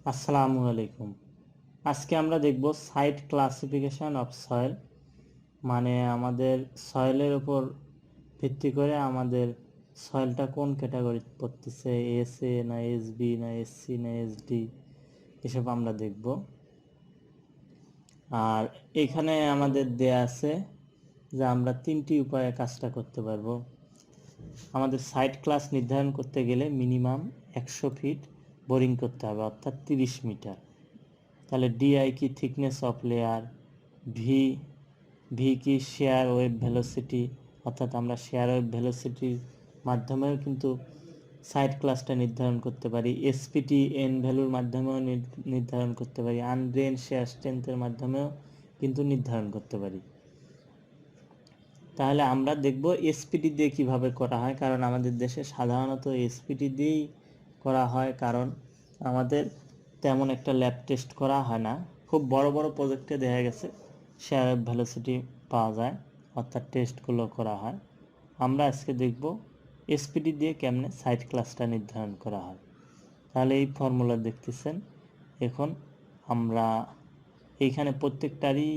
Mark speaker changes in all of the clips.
Speaker 1: আসসালামু আলাইকুম। আজকে আমরা দেখব সাইট ক্লাসিফিকেশন অফ সয়েল, মানে আমাদের সয়েলের উপর ভিত্তি করে আমাদের সয়েলটা কোন ক্যাটাগরিতে পড়তেছে, এসএ না এসবি না এসসি না এসডি, এসব আমরা দেখব। আর এখানে আমাদের দেয়া আছে যে আমরা তিনটি উপায়ে কাজটা করতে পারবো। আমাদের সাইট ক্লাস নির্ধারণ করতে গেলে মিনিমাম 100 ফিট বোরিং করতে হবে, অর্থাৎ 30 মিটার। তাহলে ডিআই কি thickness of layer, V V কি শেয়ার ওয়েভ ভেলোসিটি, অর্থাৎ আমরা শেয়ার ওয়েভ ভেলোসিটির মাধ্যমেও কিন্তু সাইড ক্লাসটা নির্ধারণ করতে পারি। এসপিটি এন ভ্যালুর মাধ্যমেও নির্ধারণ করতে পারি। আনড্রেন শেয়ার স্ট্রেংথের মাধ্যমেও কিন্তু নির্ধারণ করতে পারি। তাহলে আমরা দেখব এসপিটি দিয়ে কিভাবে করা হয়, কারণ আমাদের দেশে সাধারণত এসপিটি দিয়েই করা হয়, কারণ আমাদের তেমন একটা ল্যাব টেস্ট করা হয় না। খুব বড় বড় প্রজেক্টে দেখা গেছে শেয়ার অফ ভেলোসিটি পাওয়া যায়, অর্থাৎ টেস্টগুলো করা হয়। আমরা আজকে দেখব এসপিটি দিয়ে কেমনে সাইট ক্লাসটা নির্ধারণ করা হয়। তাহলে এই ফর্মুলা দেখতেছেন, এখন আমরা এইখানে প্রত্যেকটারই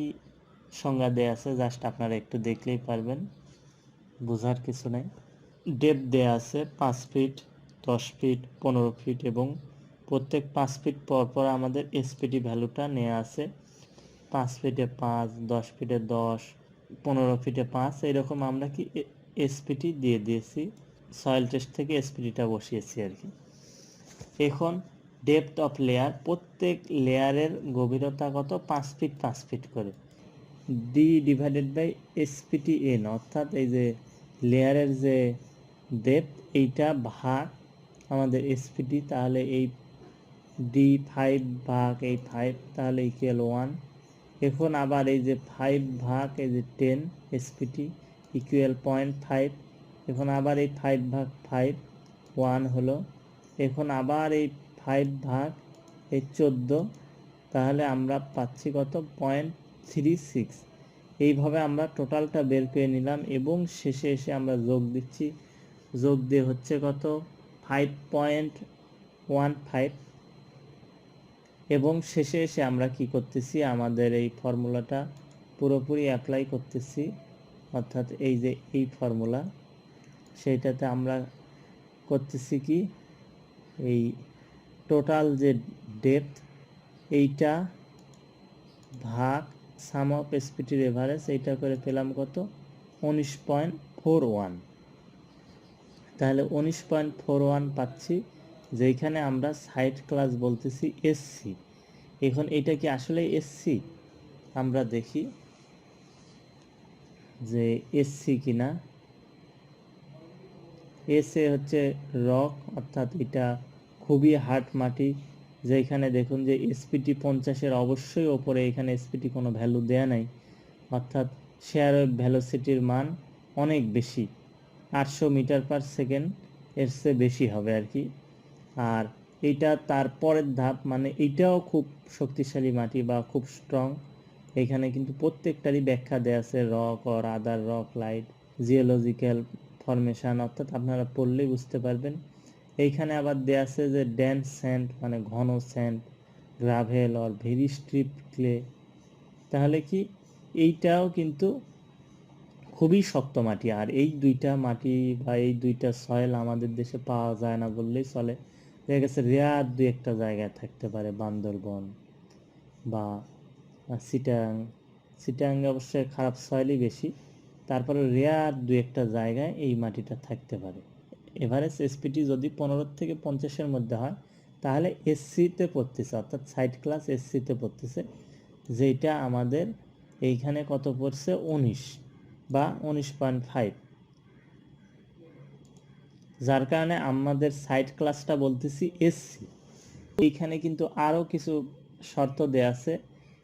Speaker 1: সংজ্ঞা দেয়া আছে, জাস্ট আপনারা একটু দেখলেই পারবেন, বোঝার কিছু নেই। ডেপথ দেয়া আছে 5 ফিট, 10 ফিট, 15 ফিট, এবং প্রত্যেক 5 ফিট পর পর আমাদের এসপিটি ভ্যালুটা নেওয়া আছে। 5 ফিটে 5, 10 ফিটে 10, 15 ফিটে 5, এইরকম আমরা কি এসপিটি দিয়ে দিয়েছি। সয়েল টেস্ট থেকে এসপিটিটা বসিয়েছি আর কি। এখন ডেপথ অফ লেয়ার, প্রত্যেক লেয়ারের গভীরতা কত? 5 ফিট 5 ফিট করে, D divided by SPT N, অর্থাৎ এই যে লেয়ারের যে ডেপথ এইটা ভাগ আমাদের এসপিটি, তাহলে এই ডি 5 ভাগ এই 5, তাহলে ইকুয়াল 1। এখন আবার এই যে 5 ভাগ এই যে 10 এসপিটি ইকুয়াল 0.5। এখন আবার এই 5 ভাগ 5 1 হলো। এখন আবার এই 5 ভাগ এই 14, তাহলে আমরা পাচ্ছি কত? 0.36। এইভাবে আমরা টোটালটা বের করে নিলাম, এবং শেষে এসে আমরা যোগ দিচ্ছি। যোগ দিয়ে হচ্ছে কত? 5.15। এবং শেষে এসে আমরা কি করতেছি? আমাদের এই ফর্মুলাটা পুরোপুরি অ্যাপ্লাই করতেছি, অর্থাৎ এই যে এই ফর্মুলা, সেইটাতে আমরা করতেছি কি, এই টোটাল যে ডেপথ এইটা ভাগ সাম অফ এসপিটির এভারেজ, এইটা করে পেলাম কত? 19.41। তাহলে 19.41 পাচ্ছি, যেখানে আমরা সাইট ক্লাস বলতেছি এসসি। এখন এটা কি আসলে এসসি? আমরা দেখি যে এসসি কিনা। এসে হচ্ছে রক, অর্থাৎ এটা খুবই হার্ড মাটি, যেখানে দেখুন যে এসপিটি 50-এর অবশ্যই ওপরে, এখানে এসপিটি কোনো ভ্যালু দেয়া নাই, অর্থাৎ শেয়ার ওয়েভ ভ্যালোসিটির মান অনেক বেশি, 800 মিটার পার সেকেন্ড, এর চেয়ে বেশি হবে আর কি। আর এইটা তারপরের ধাপ, মানে এইটাও খুব শক্তিশালী মাটি বা খুব স্ট্রং। এখানে কিন্তু প্রত্যেকটারই ব্যাখ্যা দেয়া আছে, rock or other rock light geological formation, অর্থাৎ আপনারা পড়লেই বুঝতে পারবেন। এইখানে আবার দেয়া আছে যে ডেন্স স্যান্ড, মানে ঘন sand, gravel or very stiff clay. তাহলে কি এইটাও কিন্তু খুবই শক্ত মাটি। আর এই দুইটা মাটি বা এই দুইটা সয়েল আমাদের দেশে পাওয়া যায় না বললেই চলে। দেখা গেছে রেয়ার দুই একটা জায়গায় থাকতে পারে, বান্দরবন বা চিটাং। চিটাংয়ে অবশ্যই খারাপ সয়েলই বেশি, তারপরে রেয়ার দুই একটা জায়গায় এই মাটিটা থাকতে পারে। এভারেজ এসপিটি যদি 15 থেকে 50-এর মধ্যে হয়, তাহলে এসসিতে পড়তেছে, অর্থাৎ সাইট ক্লাস এসসিতে পড়তেছে, যেটা আমাদের এইখানে কত পড়ছে? 19 বা 19.5। যার কারণে আমাদের সাইট ক্লাসটা বলতেছি এসসি। এইখানে কিন্তু আরও কিছু শর্ত দেয়া আছে,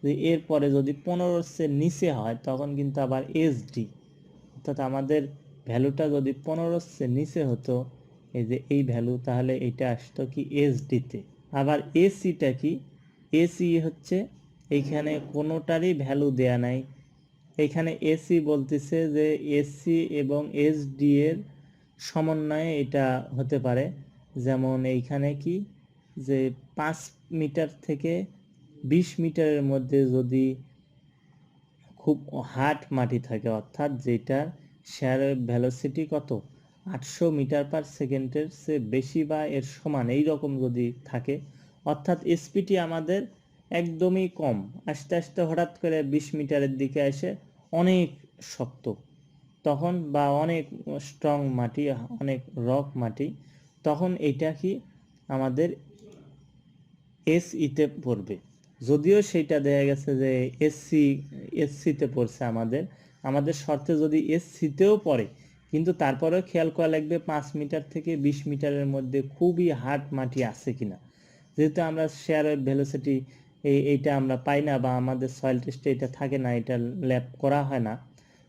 Speaker 1: যে এরপরে যদি 15-এর চেয়ে নিচে হয় তখন কিন্তু আবার এসডি, অর্থাৎ আমাদের ভ্যালুটা যদি 15-এর চেয়ে নিচে হতো, এই যে এই ভ্যালু, তাহলে এটা আসতো কি এসডিতে। আবার এসিটা কি? এসি হচ্ছে এইখানে কোনোটারই ভ্যালু দেয়া নাই। এইখানে এসি বলতেছে যে এসি এবং এসডি এর সমন্বয়ে এটা হতে পারে। যেমন এইখানে কি, যে 5 মিটার থেকে 20 মিটারের মধ্যে যদি খুব হার্ড মাটি থাকে, অর্থাৎ যেটার শেয়ার ভেলোসিটি কত 800 মিটার পার সেকেন্ডের চেয়ে বেশি বা এর সমান এই রকম যদি থাকে, অর্থাৎ এসপিটি আমাদের একদমই কম, আস্তে আস্তে হঠাৎ করে 20 মিটারের দিকে এসে অনেক শক্ত, তখন বা অনেক স্ট্রং মাটি, অনেক রক মাটি, তখন এইটা কি আমাদের এসইতে পড়বে। যদিও সেইটা দেখা গেছে যে এসসিতে পড়ছে আমাদের শর্তে যদি এসসিতেও পড়ে, কিন্তু তারপরেও খেয়াল করা লাগবে 5 মিটার থেকে 20 মিটারের মধ্যে খুবই হার্ড মাটি আছে কিনা। যেহেতু আমরা শেয়ার ভেলোসিটি এইটা আমরা পাই না, বা আমাদের সয়েল টেস্টে এটা থাকে না, এটা ল্যাব করা হয় না।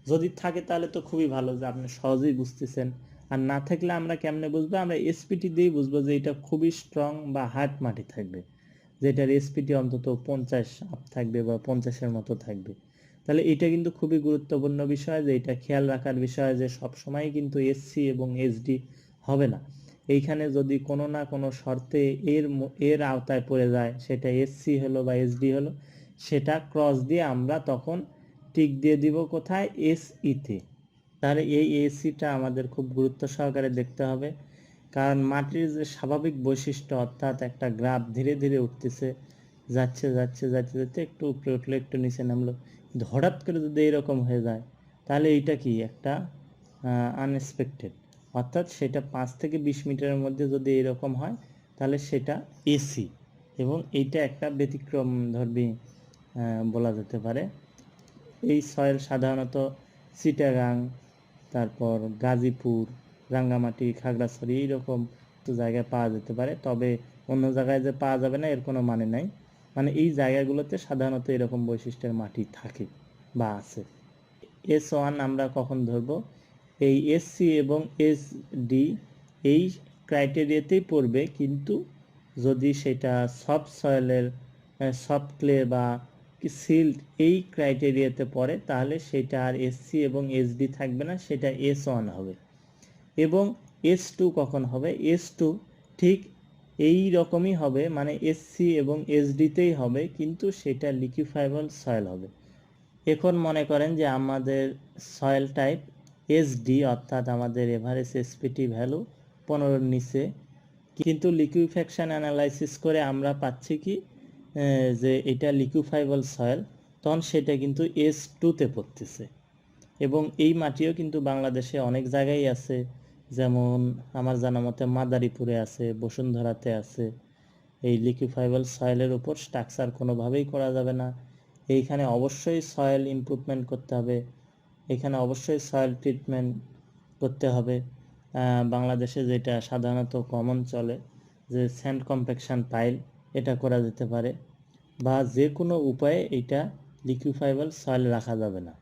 Speaker 1: যদি থাকে তাহলে তো খুবই ভালো, যে আপনি সহজেই বুঝতেছেন। আর না থাকলে আমরা কেমনে বুঝবো? আমরা এসপিটি দিয়েই বুঝবো যে এটা খুবই স্ট্রং বা হার্ড মাটি থাকবে, যেটার এসপিটি অন্তত 50 আপ থাকবে বা 50-এর মতো থাকবে। তাহলে এটা কিন্তু খুবই গুরুত্বপূর্ণ বিষয়, যে এটা খেয়াল রাখার বিষয় যে সবসময় কিন্তু এসসি এবং এসডি হবে না। এইখানে যদি কোনো না কোনো শর্তে এর আওতায় পড়ে যায়, সেটা এসসি হলো বা এসডি হলো, সেটা ক্রস দিয়ে আমরা তখন টিক দিয়ে দিব কোথায়? এসইতে। তাহলে এই এসিটা আমাদের খুব গুরুত্ব সহকারে দেখতে হবে, কারণ মাটির যে স্বাভাবিক বৈশিষ্ট্য, অর্থাৎ একটা গ্রাফ ধীরে ধীরে উঠতেছে, যাচ্ছে যাচ্ছে যাচ্ছে যাচ্ছে, একটু উপরে উঠলো একটু নিচে নামলো, হঠাৎ করে যদি এরকম হয়ে যায়, তাহলে এইটা কি একটা আনএক্সপেক্টেড, অর্থাৎ সেটা 5 থেকে 20 মিটারের মধ্যে যদি এরকম হয়, তাহলে সেটা এসি, এবং এইটা একটা ব্যতিক্রম ধর্মী বলা যেতে পারে। এই সয়েল সাধারণত চিটাগাং, তারপর গাজীপুর, রাঙ্গামাটি, খাগড়াছড়ি এইরকম জায়গায় পাওয়া যেতে পারে, তবে অন্য জায়গায় যে পাওয়া যাবে না এর কোনো মানে নাই। মানে এই জায়গাগুলোতে সাধারণত এরকম বৈশিষ্ট্যের মাটি থাকে বা আছে। S1 আমরা কখন ধরবো? এই এসসি এবং এসডি এই ক্রাইটেরিয়াতেই পড়বে, কিন্তু যদি সেটা সফট সয়েলের, সফট ক্লে বা সিল্ট এই ক্রাইটেরিয়াতে পড়ে, তাহলে সেটা আর এসসি এবং এসডি থাকবে না, সেটা S1 হবে। এবং S2 কখন হবে? S2 ঠিক এই রকমই হবে, মানে এসসি এবং এসডিতেই হবে, কিন্তু সেটা লিকুইফাইবল সয়েল হবে। এখন মনে করেন যে আমাদের সয়েল টাইপ এসডি, অর্থাৎ আমাদের এভারেজ এসপিটি ভ্যালু 15-র নিচে, কিন্তু লিকুইফ্যাকশন অ্যানালাইসিস করে আমরা পাচ্ছি কি যে এটা লিকুইফাইবল সয়েল, তখন সেটা কিন্তু S2তে পড়তেছে। এবং এই মাটিও কিন্তু বাংলাদেশে অনেক জায়গায় আছে, যেমন আমার জানা মতে মাদারীপুরে আছে, বসুন্ধরাতে আছে। এই লিকুইফাইবল সয়েলের উপর স্ট্রাকচার কোনোভাবেই করা যাবে না, এইখানে অবশ্যই সয়েল ইমপ্রুভমেন্ট করতে হবে, এখানে অবশ্যই সয়েল ট্রিটমেন্ট করতে হবে। বাংলাদেশে যেটা সাধারণত কমন চলে, যে স্যান্ড কম্প্যাকশন পাইল, এটা করা যেতে পারে, বা যে কোনো উপায়ে এটা লিকুইফাইবল সয়েল রাখা যাবে না।